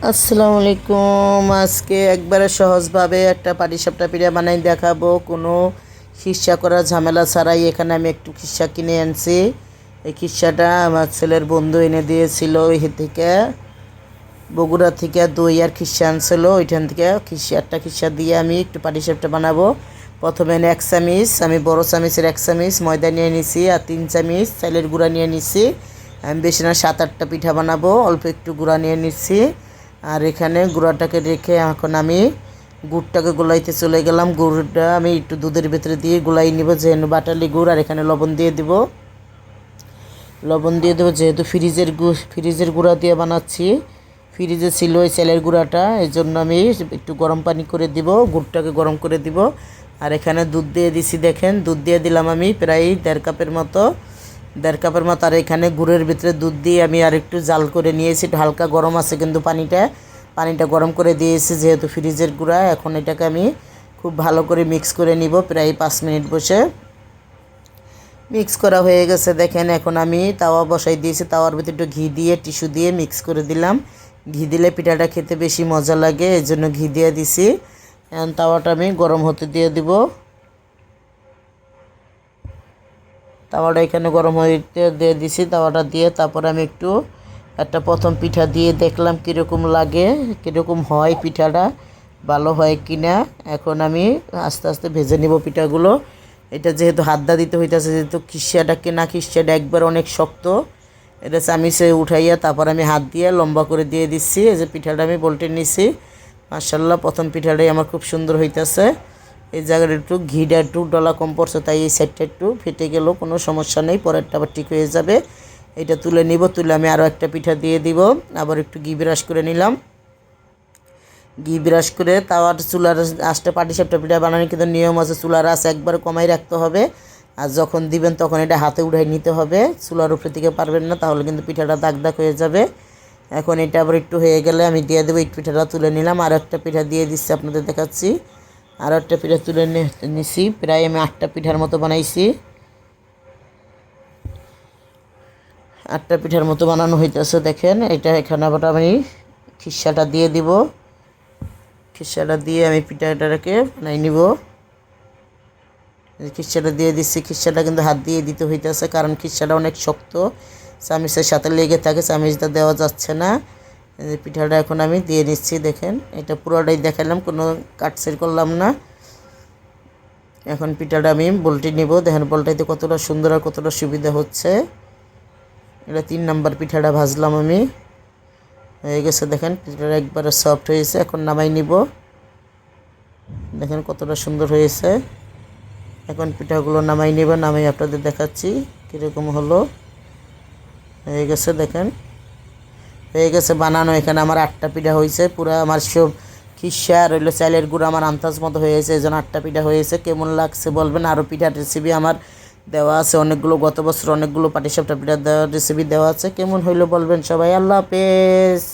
আসসালামু আলাইকুম। আজকে একবারে সহজভাবে একটা পাটিসাপটা পিঠা বানাই দেখাবো, কোনো খিরসা করার ঝামেলা ছাড়াই। এখানে আমি একটু খিরসা কিনে আনছি। এই খিরসাটা আমার ছেলের বন্ধু এনে দিয়েছিল ওই থেকে, বগুড়া থেকে দই আর খিরসা আনছিল। ওইখান থেকে একটা খিরসা দিয়ে আমি একটু পাটিসাপটা বানাবো। প্রথমে এক চামিচ, আমি বড় চামিচের এক চামিচ ময়দা নিয়ে নিছি, আর 3 চামিচ চালের গুঁড়া নিয়ে নিছি। আমি বেশি না 7-8টা পিঠা বানাবো, অল্প একটু গুঁড়া নিয়ে নিচ্ছি। আর এখানে গুঁড়াটাকে রেখে এখন আমি গুড়টাকে গোলাইতে চলে গেলাম। গুড়টা আমি একটু দুধের ভেতরে দিয়ে গোলাই নিব, যেহেতু বাটালি গুড়। আর এখানে লবণ দিয়ে দেবো, যেহেতু ফ্রিজের গুঁড়া দিয়ে বানাচ্ছি। ফ্রিজে ছিল ওই চালের গুঁড়াটা, এই জন্য আমি একটু গরম পানি করে দিব, গুড়টাকে গরম করে দিব। আর এখানে দুধ দিয়ে দিছি, দেখেন দুধ দিয়ে দিলাম আমি প্রায় 1.5 কাপের মতো। 1.5 কাপের মতো। আর এখানে গুড়ের ভিতরে দুধ দিয়ে আমি আর একটু জাল করে নিয়েছি, হালকা গরম আছে কিন্তু পানিটা গরম করে দিয়েছি, যেহেতু ফ্রিজের গুঁড়া। এখন এটাকে আমি খুব ভালো করে মিক্স করে নিব, প্রায় 5 মিনিট বসে। মিক্স করা হয়ে গেছে দেখেন। এখন আমি তাওয়া বসাই দিয়েছি, তাওয়ার ভিতরে একটু ঘি দিয়ে টিস্যু দিয়ে মিক্স করে দিলাম। ঘি দিলে পিঠাটা খেতে বেশি মজা লাগে, এই জন্য ঘি দিয়ে দিছি। এখন তাওয়াটা আমি গরম হতে দিয়ে দিব। তাওয়াটা এখানে গরম হইতে দিয়ে দিছি, তাওয়াটা দিয়ে তারপর আমি একটু একটা প্রথম পিঠা দিয়ে দেখলাম কীরকম লাগে, কীরকম হয় পিঠাটা, ভালো হয় কি না। এখন আমি আস্তে আস্তে ভেজে নিব পিঠাগুলো। এটা যেহেতু হাত দা দিতে হইতেছে, যেহেতু খিরসাটা একবার অনেক শক্ত। এটা চামিচে উঠাইয়া তারপর আমি হাত দিয়ে লম্বা করে দিয়ে দিচ্ছি। এই যে পিঠাটা আমি বলটে নিছি, মাশাআল্লাহ প্রথম পিঠাটাই আমার খুব সুন্দর হইতেছে। এই জায়গাটা একটু ঘিটা একটু ডলা কম পড়ছে, তাই এই সাইডটা একটু ফেটে গেলেও কোনো সমস্যা নেই, পরেরটা আবার ঠিক হয়ে যাবে। এটা তুলে নিব, তুলে আমি আরও একটা পিঠা দিয়ে দিব। আবার একটু ঘি ব্রাশ করে নিলাম। ঘি ব্রাশ করে তাওয়ার চুলার আঁচটা পাটিসাপটা পিঠা বানানোর কিন্তু নিয়ম আছে, চুলার আঁচ একবার কমাই রাখতে হবে। আর যখন দিবেন তখন এটা হাতে উঠাই নিতে হবে, চুলার উপরে থেকে পারবেন না, তাহলে কিন্তু পিঠাটা দাগ দাগ হয়ে যাবে। এখন এটা আবার একটু হয়ে গেলে আমি দিয়ে দেবো। এই পিঠাটা তুলে নিলাম, আর একটা পিঠা দিয়ে দিচ্ছি, আপনাদের দেখাচ্ছি। আর একটা পিঠা তুলে নিছি, প্রায় আমি 8টা পিঠার মতো বানাইছি। 8টা পিঠার মতো বানানো হইতেছে দেখেন। এটা এখানে আবার আমি খিরসাটা দিয়ে দিব। খিরসাটা দিয়ে আমি পিঠাটাকে বানাই নিব। খিরসাটা দিয়ে দিচ্ছি। খিরসাটা কিন্তু হাত দিয়ে দিতে হইতেছে, কারণ খিরসাটা অনেক শক্ত, চামিচের সাথে লেগে থাকে, চামিচটা দেওয়া যাচ্ছে না। পিঠাটা এখন আমি দিয়ে নিচ্ছি দেখেন। এটা পুরোটাই দেখালাম, কোনো কাটছের করলাম না। এখন পিঠাটা আমি বলটি নিব, দেখেন বলটাইতে কতটা সুন্দর আর কতটা সুবিধা হচ্ছে। এটা 3 নাম্বার পিঠাটা ভাজলাম আমি, হয়ে গেছে দেখেন। পিঠাটা একবারে সফট হয়েছে, এখন নামাই নিব। দেখেন কতটা সুন্দর হয়েছে। এখন পিঠাগুলো নামাই নিব, নামাই আপনাদের দেখাচ্ছি কীরকম হলো। হয়ে গেছে দেখেন, হয়ে গেছে বানানো। এখানে আমার 8টা পিঠা হয়েছে, পুরো আমার সব খিরসা আর হইলো চালের গুঁড়ো আমার আন্দাজ মতো হয়েছে, এই জন্য 8টা পিঠা হয়েছে। কেমন লাগছে বলবেন। আরও পিঠার রেসিপি আমার দেওয়া আছে অনেকগুলো, গত বছর অনেকগুলো পাটিসাপটা পিঠা দেওয়ার রেসিপি দেওয়া আছে। কেমন হইলো বলবেন সবাই। আল্লাহ হাফেজ।